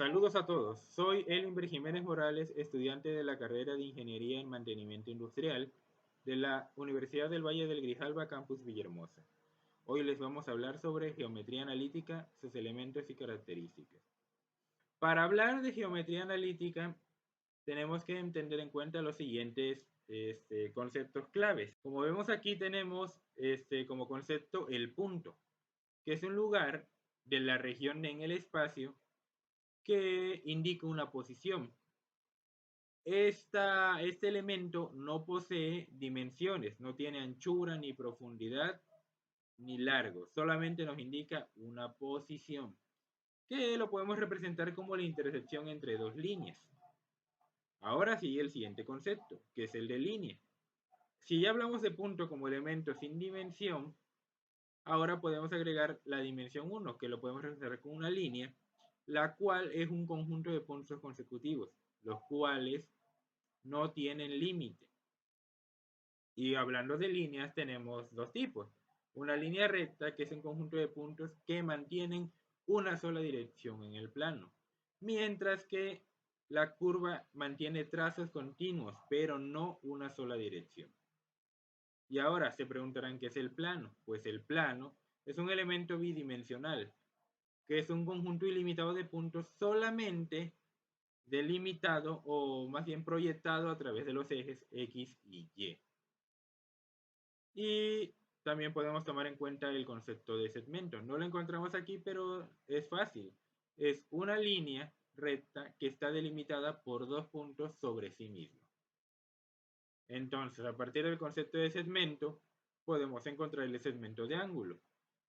Saludos a todos, soy Elinber Jiménez Morales, estudiante de la carrera de Ingeniería en Mantenimiento Industrial de la Universidad del Valle del Grijalba, Campus Villahermosa. Hoy les vamos a hablar sobre geometría analítica, sus elementos y características. Para hablar de geometría analítica, tenemos que tener en cuenta los siguientes conceptos claves. Como vemos aquí tenemos como concepto el punto, que es un lugar de la región en el espacio que indica una posición. Este elemento no posee dimensiones, no tiene anchura ni profundidad ni largo, solamente nos indica una posición, que lo podemos representar como la intersección entre dos líneas. Ahora sigue el siguiente concepto, que es el de línea. Si ya hablamos de punto como elemento sin dimensión, ahora podemos agregar la dimensión 1, que lo podemos representar con una línea, la cual es un conjunto de puntos consecutivos, los cuales no tienen límite. Y hablando de líneas, tenemos dos tipos. Una línea recta, que es un conjunto de puntos que mantienen una sola dirección en el plano, mientras que la curva mantiene trazos continuos, pero no una sola dirección. Y ahora se preguntarán qué es el plano. Pues el plano es un elemento bidimensional, que es un conjunto ilimitado de puntos solamente delimitado o más bien proyectado a través de los ejes X y Y. Y también podemos tomar en cuenta el concepto de segmento. No lo encontramos aquí, pero es fácil. Es una línea recta que está delimitada por dos puntos sobre sí misma. Entonces, a partir del concepto de segmento, podemos encontrar el segmento de ángulo,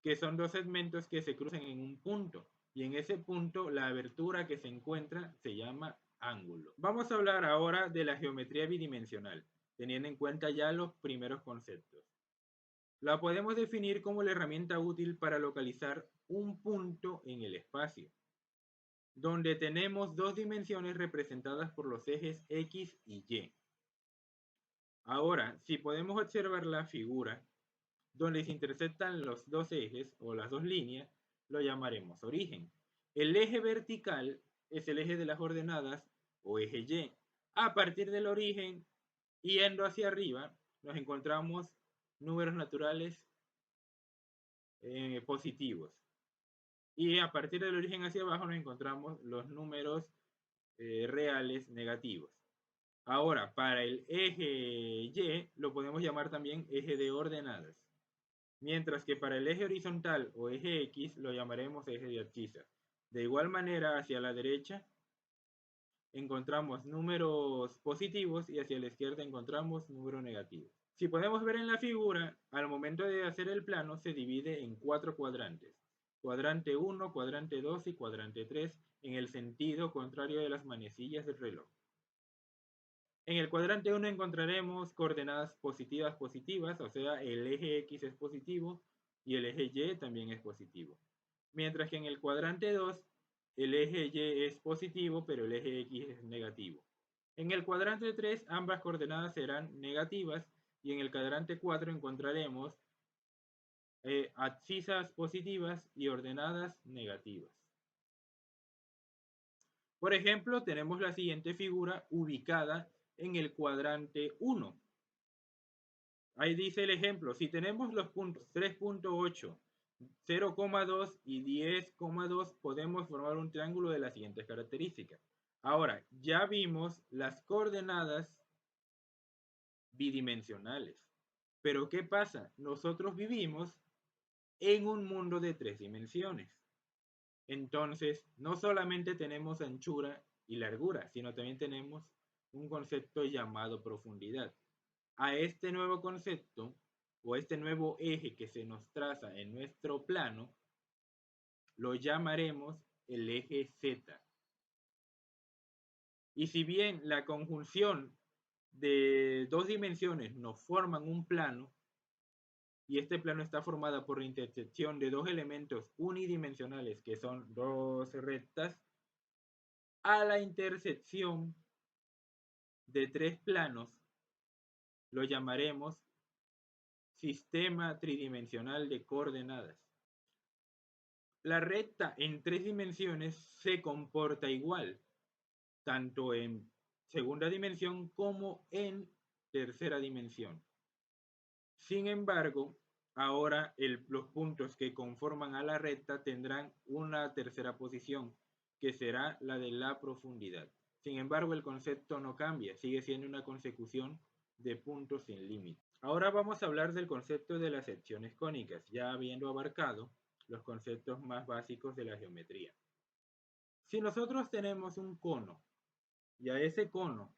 que son dos segmentos que se cruzan en un punto, y en ese punto la abertura que se encuentra se llama ángulo. Vamos a hablar ahora de la geometría bidimensional, teniendo en cuenta ya los primeros conceptos. La podemos definir como la herramienta útil para localizar un punto en el espacio, donde tenemos dos dimensiones representadas por los ejes X y Y. Ahora, si podemos observar la figura, donde se intersectan los dos ejes o las dos líneas, lo llamaremos origen. El eje vertical es el eje de las ordenadas o eje Y. A partir del origen, yendo hacia arriba, nos encontramos números naturales positivos. Y a partir del origen hacia abajo nos encontramos los números reales negativos. Ahora, para el eje Y lo podemos llamar también eje de ordenadas. Mientras que para el eje horizontal o eje X lo llamaremos eje de abscisas. De igual manera, hacia la derecha encontramos números positivos y hacia la izquierda encontramos números negativos. Si podemos ver en la figura, al momento de hacer el plano se divide en 4 cuadrantes. Cuadrante 1, cuadrante 2 y cuadrante 3 en el sentido contrario de las manecillas del reloj. En el cuadrante 1 encontraremos coordenadas positivas positivas, o sea, el eje X es positivo y el eje Y también es positivo. Mientras que en el cuadrante 2, el eje Y es positivo, pero el eje X es negativo. En el cuadrante 3, ambas coordenadas serán negativas y en el cuadrante 4 encontraremos abscisas positivas y ordenadas negativas. Por ejemplo, tenemos la siguiente figura ubicada en el cuadrante 1. Ahí dice el ejemplo, si tenemos los puntos 3.8, 0,2 y 10,2, podemos formar un triángulo de las siguientes características. Ahora, ya vimos las coordenadas bidimensionales. Pero ¿qué pasa? Nosotros vivimos en un mundo de 3 dimensiones. Entonces, no solamente tenemos anchura y largura, sino también tenemos un concepto llamado profundidad. A este nuevo concepto o este nuevo eje que se nos traza en nuestro plano, lo llamaremos el eje Z. Y si bien la conjunción de dos dimensiones nos forman un plano, y este plano está formado por la intersección de dos elementos unidimensionales que son dos rectas, a la intersección de tres planos lo llamaremos sistema tridimensional de coordenadas. La recta en 3 dimensiones se comporta igual, tanto en segunda dimensión como en tercera dimensión. Sin embargo, ahora los puntos que conforman a la recta tendrán una tercera posición, que será la de la profundidad. Sin embargo, el concepto no cambia, sigue siendo una consecución de puntos sin límite. Ahora vamos a hablar del concepto de las secciones cónicas, ya habiendo abarcado los conceptos más básicos de la geometría. Si nosotros tenemos un cono y a ese cono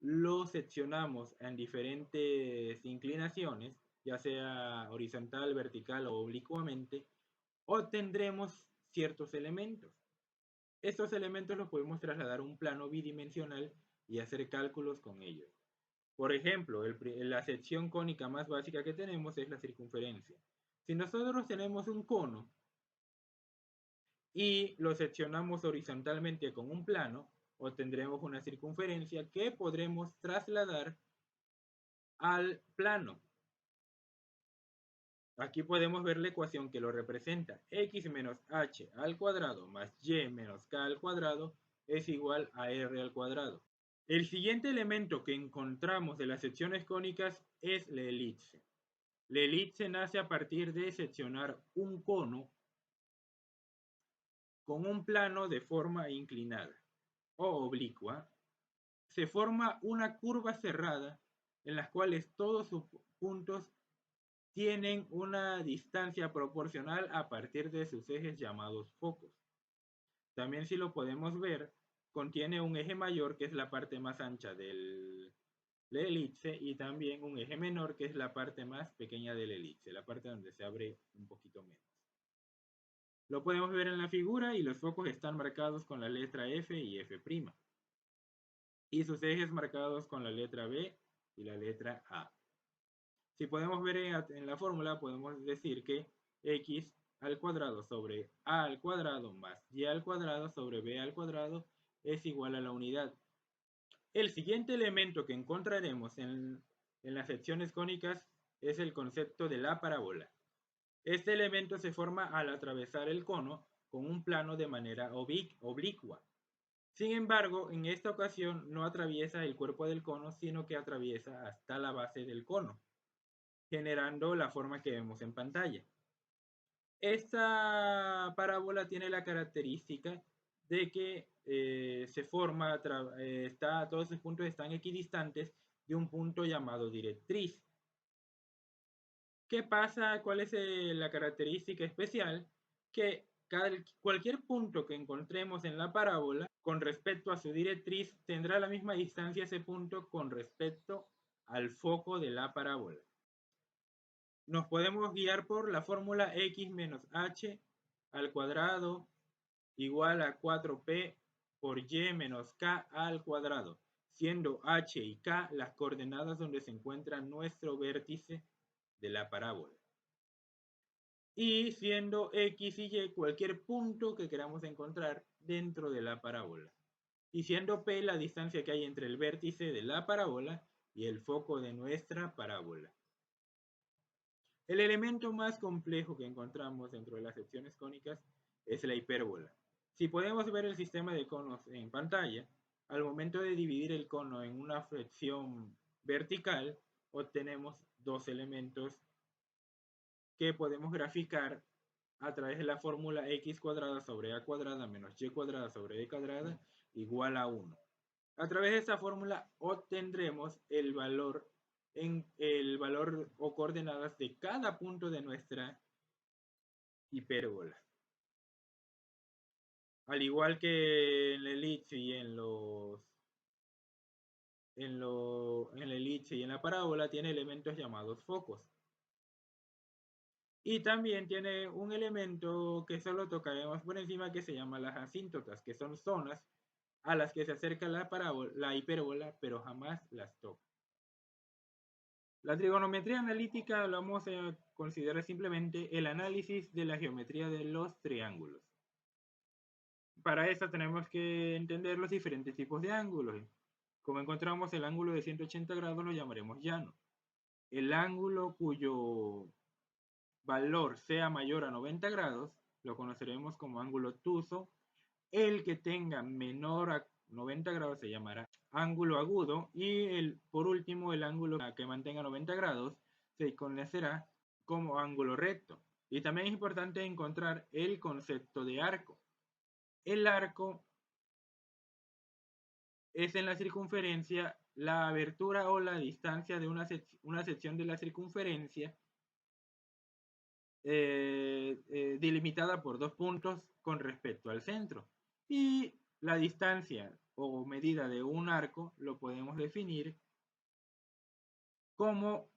lo seccionamos en diferentes inclinaciones, ya sea horizontal, vertical o oblicuamente, obtendremos ciertos elementos. Estos elementos los podemos trasladar a un plano bidimensional y hacer cálculos con ellos. Por ejemplo, la sección cónica más básica que tenemos es la circunferencia. Si nosotros tenemos un cono y lo seccionamos horizontalmente con un plano, obtendremos una circunferencia que podremos trasladar al plano. Aquí podemos ver la ecuación que lo representa. X menos h al cuadrado más y menos k al cuadrado es igual a r al cuadrado. El siguiente elemento que encontramos de las secciones cónicas es la elipse. La elipse nace a partir de seccionar un cono con un plano de forma inclinada o oblicua. Se forma una curva cerrada en las cuales todos sus puntos tienen una distancia proporcional a partir de sus ejes llamados focos. También, si lo podemos ver, contiene un eje mayor, que es la parte más ancha de la elipse, y también un eje menor, que es la parte más pequeña de la elipse, la parte donde se abre un poquito menos. Lo podemos ver en la figura y los focos están marcados con la letra F y F', y sus ejes marcados con la letra B y la letra A. Si podemos ver en la fórmula, podemos decir que x al cuadrado sobre a al cuadrado más y al cuadrado sobre b al cuadrado es igual a la unidad. El siguiente elemento que encontraremos en las secciones cónicas es el concepto de la parábola. Este elemento se forma al atravesar el cono con un plano de manera oblicua. Sin embargo, en esta ocasión no atraviesa el cuerpo del cono, sino que atraviesa hasta la base del cono, generando la forma que vemos en pantalla. Esta parábola tiene la característica de que se forma, todos sus puntos están equidistantes de un punto llamado directriz. ¿Qué pasa? ¿Cuál es la característica especial? Que cualquier punto que encontremos en la parábola con respecto a su directriz tendrá la misma distancia ese punto con respecto al foco de la parábola. Nos podemos guiar por la fórmula x menos h al cuadrado igual a 4p por y menos k al cuadrado, siendo h y k las coordenadas donde se encuentra nuestro vértice de la parábola, y siendo x y y cualquier punto que queramos encontrar dentro de la parábola, y siendo p la distancia que hay entre el vértice de la parábola y el foco de nuestra parábola. El elemento más complejo que encontramos dentro de las secciones cónicas es la hipérbola. Si podemos ver el sistema de conos en pantalla, al momento de dividir el cono en una flexión vertical, obtenemos dos elementos que podemos graficar a través de la fórmula x cuadrada sobre a cuadrada menos y cuadrada sobre e cuadrada igual a 1. A través de esta fórmula obtendremos el valor o coordenadas de cada punto de nuestra hipérbola. Al igual que en la elipse y en la elipse y en la parábola, tiene elementos llamados focos. Y también tiene un elemento que solo tocaremos por encima, que se llama las asíntotas, que son zonas a las que se acerca la hipérbola, pero jamás las toca. La trigonometría analítica lo vamos a considerar simplemente el análisis de la geometría de los triángulos. Para eso tenemos que entender los diferentes tipos de ángulos. Como encontramos el ángulo de 180 grados, lo llamaremos llano. El ángulo cuyo valor sea mayor a 90 grados lo conoceremos como ángulo obtuso. El que tenga menor a 90 grados se llamará ángulo agudo y por último el ángulo que mantenga 90 grados se conocerá como ángulo recto. Y también es importante encontrar el concepto de arco. El arco es en la circunferencia la abertura o la distancia de una sección de la circunferencia delimitada por dos puntos con respecto al centro. Y la distancia o medida de un arco lo podemos definir como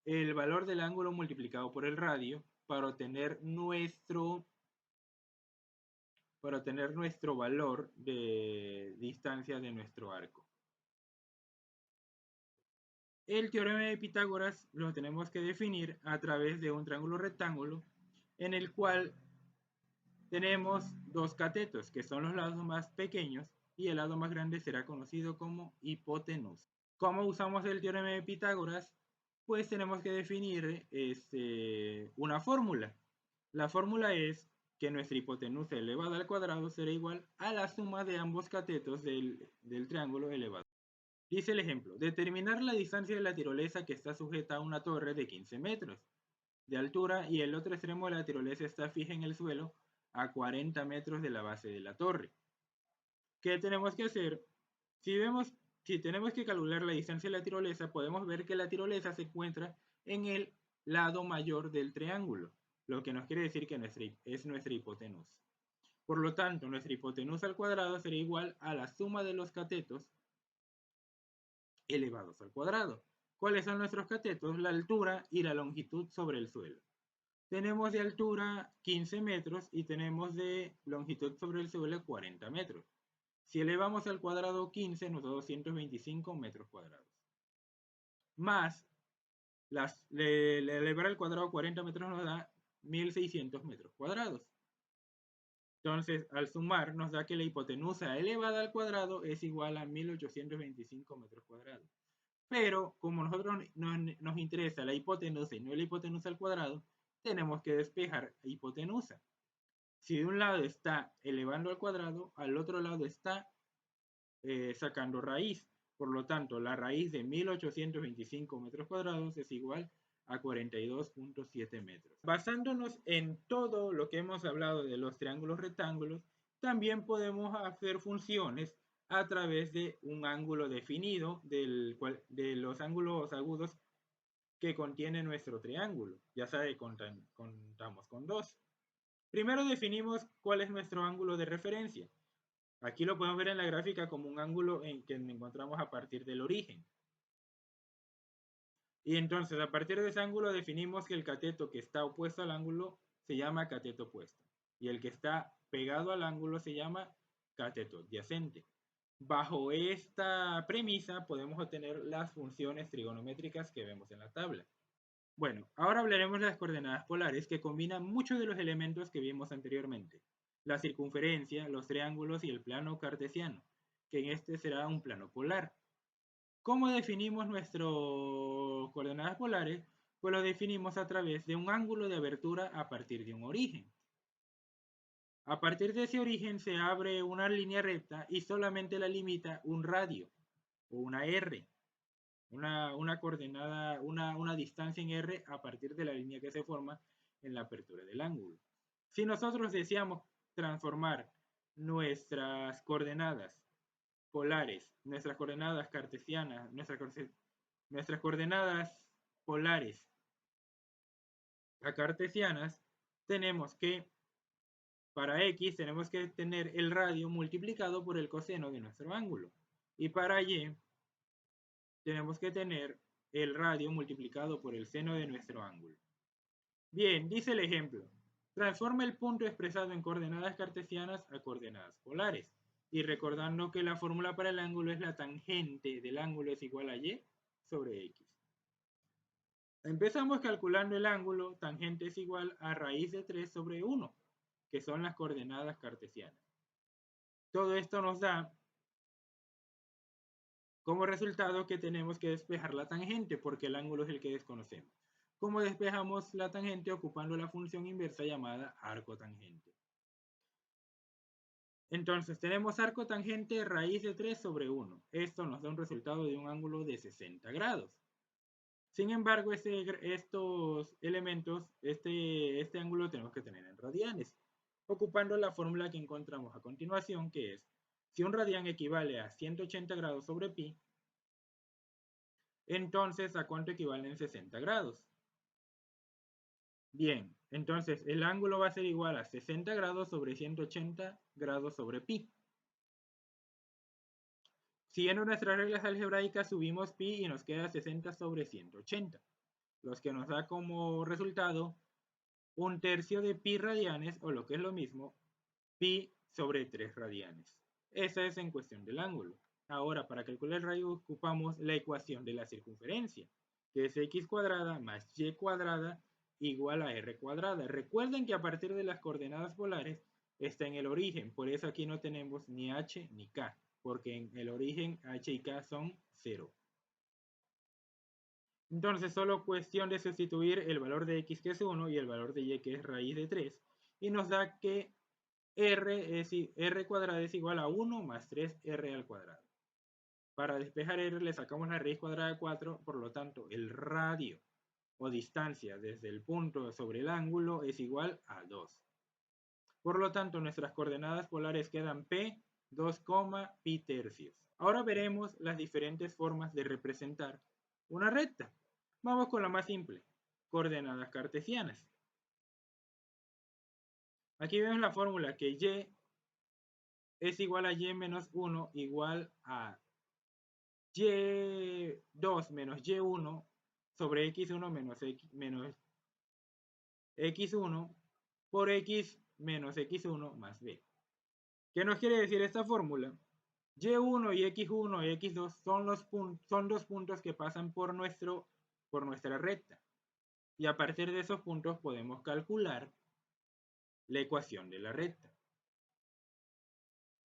el valor del ángulo multiplicado por el radio para obtener nuestro valor de distancia de nuestro arco. El teorema de Pitágoras lo tenemos que definir a través de un triángulo rectángulo en el cual tenemos dos catetos, que son los lados más pequeños, y el lado más grande será conocido como hipotenusa. ¿Cómo usamos el teorema de Pitágoras? Pues tenemos que definir una fórmula. La fórmula es que nuestra hipotenusa elevada al cuadrado será igual a la suma de ambos catetos del triángulo elevado. Dice el ejemplo: determinar la distancia de la tirolesa que está sujeta a una torre de 15 metros de altura y el otro extremo de la tirolesa está fija en el suelo a 40 metros de la base de la torre. ¿Qué tenemos que hacer? Si tenemos que calcular la distancia de la tirolesa, podemos ver que la tirolesa se encuentra en el lado mayor del triángulo, lo que nos quiere decir que es nuestra hipotenusa. Por lo tanto, nuestra hipotenusa al cuadrado será igual a la suma de los catetos elevados al cuadrado. ¿Cuáles son nuestros catetos? La altura y la longitud sobre el suelo. Tenemos de altura 15 metros y tenemos de longitud sobre el suelo 40 metros. Si elevamos al cuadrado 15 nos da 225 metros cuadrados. Más elevar al cuadrado 40 metros nos da 1600 metros cuadrados. Entonces, al sumar nos da que la hipotenusa elevada al cuadrado es igual a 1825 metros cuadrados. Pero como nosotros nos interesa la hipotenusa y no la hipotenusa al cuadrado, tenemos que despejar hipotenusa. Si de un lado está elevando al cuadrado, al otro lado está sacando raíz. Por lo tanto, la raíz de 1825 metros cuadrados es igual a 42.7 metros. Basándonos en todo lo que hemos hablado de los triángulos rectángulos, también podemos hacer funciones a través de un ángulo definido de los ángulos agudos que contiene nuestro triángulo. Ya sabe, contamos con dos. Primero definimos cuál es nuestro ángulo de referencia. Aquí lo podemos ver en la gráfica como un ángulo en que encontramos a partir del origen. Y entonces, a partir de ese ángulo definimos que el cateto que está opuesto al ángulo se llama cateto opuesto. Y el que está pegado al ángulo se llama cateto adyacente. Bajo esta premisa podemos obtener las funciones trigonométricas que vemos en la tabla. Bueno, ahora hablaremos de las coordenadas polares, que combinan muchos de los elementos que vimos anteriormente. La circunferencia, los triángulos y el plano cartesiano, que en este será un plano polar. ¿Cómo definimos nuestras coordenadas polares? Pues lo definimos a través de un ángulo de abertura a partir de un origen. A partir de ese origen se abre una línea recta y solamente la limita un radio o una R. Una coordenada, una distancia en R a partir de la línea que se forma en la apertura del ángulo. Si nosotros deseamos transformar nuestras coordenadas polares, nuestras coordenadas cartesianas, nuestras coordenadas polares a cartesianas, tenemos que, para X, tenemos que tener el radio multiplicado por el coseno de nuestro ángulo. Y para Y, tenemos que tener el radio multiplicado por el seno de nuestro ángulo. Bien, dice el ejemplo: transforma el punto expresado en coordenadas cartesianas a coordenadas polares. Y recordando que la fórmula para el ángulo es la tangente del ángulo es igual a y sobre x. Empezamos calculando el ángulo, tangente es igual a raíz de 3 sobre 1, que son las coordenadas cartesianas. Todo esto nos da como resultado que tenemos que despejar la tangente, porque el ángulo es el que desconocemos. ¿Cómo despejamos la tangente? Ocupando la función inversa llamada arco tangente. Entonces tenemos arco tangente raíz de 3 sobre 1. Esto nos da un resultado de un ángulo de 60 grados. Sin embargo, estos elementos, este ángulo lo tenemos que tener en radianes, ocupando la fórmula que encontramos a continuación, que es, si un radián equivale a 180 grados sobre pi, entonces ¿a cuánto equivalen 60 grados? Bien, entonces el ángulo va a ser igual a 60 grados sobre 180 grados sobre pi. Siguiendo nuestras reglas algebraicas, subimos pi y nos queda 60 sobre 180, los que nos da como resultado 1/3 de pi radianes, o lo que es lo mismo, pi sobre 3 radianes. Esa es en cuestión del ángulo. Ahora, para calcular el radio ocupamos la ecuación de la circunferencia, que es x cuadrada más y cuadrada igual a r cuadrada. Recuerden que a partir de las coordenadas polares está en el origen, por eso aquí no tenemos ni h ni k, porque en el origen h y k son 0. Entonces solo cuestión de sustituir el valor de x, que es 1, y el valor de y, que es raíz de 3, y nos da que r cuadrada es igual a 1 más 3r al cuadrado. Para despejar r le sacamos la raíz cuadrada de 4, por lo tanto el radio o distancia desde el punto sobre el ángulo es igual a 2. Por lo tanto nuestras coordenadas polares quedan p, 2, pi tercios. Ahora veremos las diferentes formas de representar una recta. Vamos con la más simple, coordenadas cartesianas. Aquí vemos la fórmula que y es igual a y menos 1 igual a y2 menos y1 sobre x1 menos x1 por x menos x1 más b. ¿Qué nos quiere decir esta fórmula? y1 y x1 y x2 son dos puntos que pasan por nuestra recta. Y a partir de esos puntos podemos calcular la ecuación de la recta.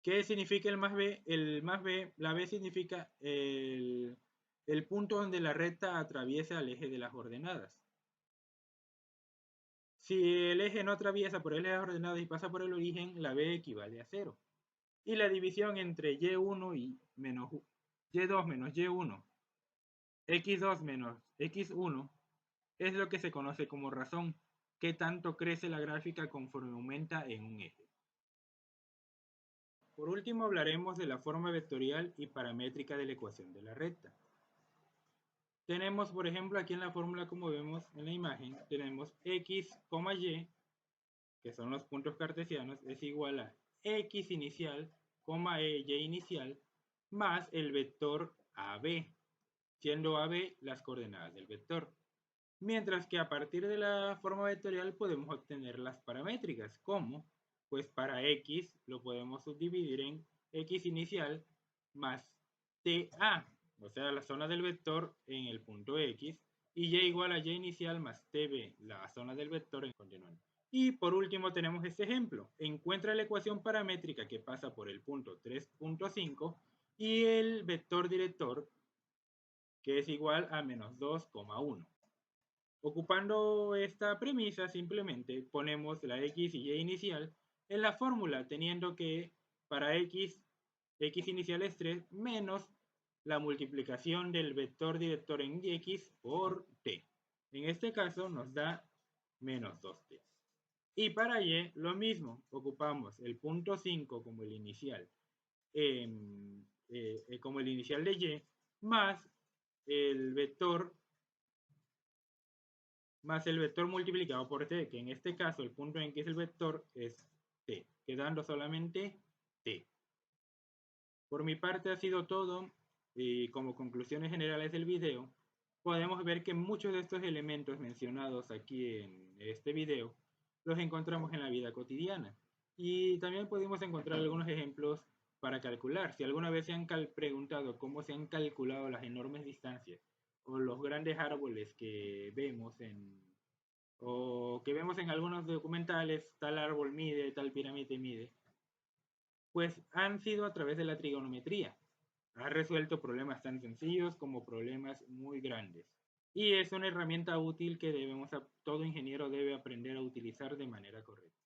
¿Qué significa el más b? La b significa el punto donde la recta atraviesa el eje de las ordenadas. Si el eje no atraviesa por el eje de las ordenadas y pasa por el origen, la b equivale a 0. Y la división entre y1 y y2 menos y1, x2 menos x1, es lo que se conoce como razón, que tanto crece la gráfica conforme aumenta en un eje. Por último hablaremos de la forma vectorial y paramétrica de la ecuación de la recta. Tenemos, por ejemplo, aquí en la fórmula, como vemos en la imagen, tenemos x, y, que son los puntos cartesianos, es igual a x inicial, y inicial, más el vector AB, siendo AB las coordenadas del vector. Mientras que a partir de la forma vectorial podemos obtener las paramétricas, como, pues para x lo podemos subdividir en x inicial más TA, o sea, la zona del vector en el punto x, y y igual a y inicial más tb, la zona del vector en continuando. Y por último tenemos este ejemplo. Encuentra la ecuación paramétrica que pasa por el punto 3.5 y el vector director, que es igual a menos 2,1. Ocupando esta premisa, simplemente ponemos la x y y inicial en la fórmula, teniendo que para x inicial es 3 menos la multiplicación del vector director en x por t. En este caso nos da menos 2t. Y para y lo mismo, ocupamos el punto 5 como el inicial, de y, más el vector multiplicado por t, que en este caso el punto en que es el vector es t, quedando solamente t. Por mi parte ha sido todo, y como conclusiones generales del video, podemos ver que muchos de estos elementos mencionados aquí en este video los encontramos en la vida cotidiana. Y también podemos encontrar algunos ejemplos para calcular. Si alguna vez se han preguntado cómo se han calculado las enormes distancias o los grandes árboles que vemos en algunos documentales, tal árbol mide, tal pirámide mide, pues han sido a través de la trigonometría. Ha resuelto problemas tan sencillos como problemas muy grandes. Y es una herramienta útil que todo ingeniero debe aprender a utilizar de manera correcta.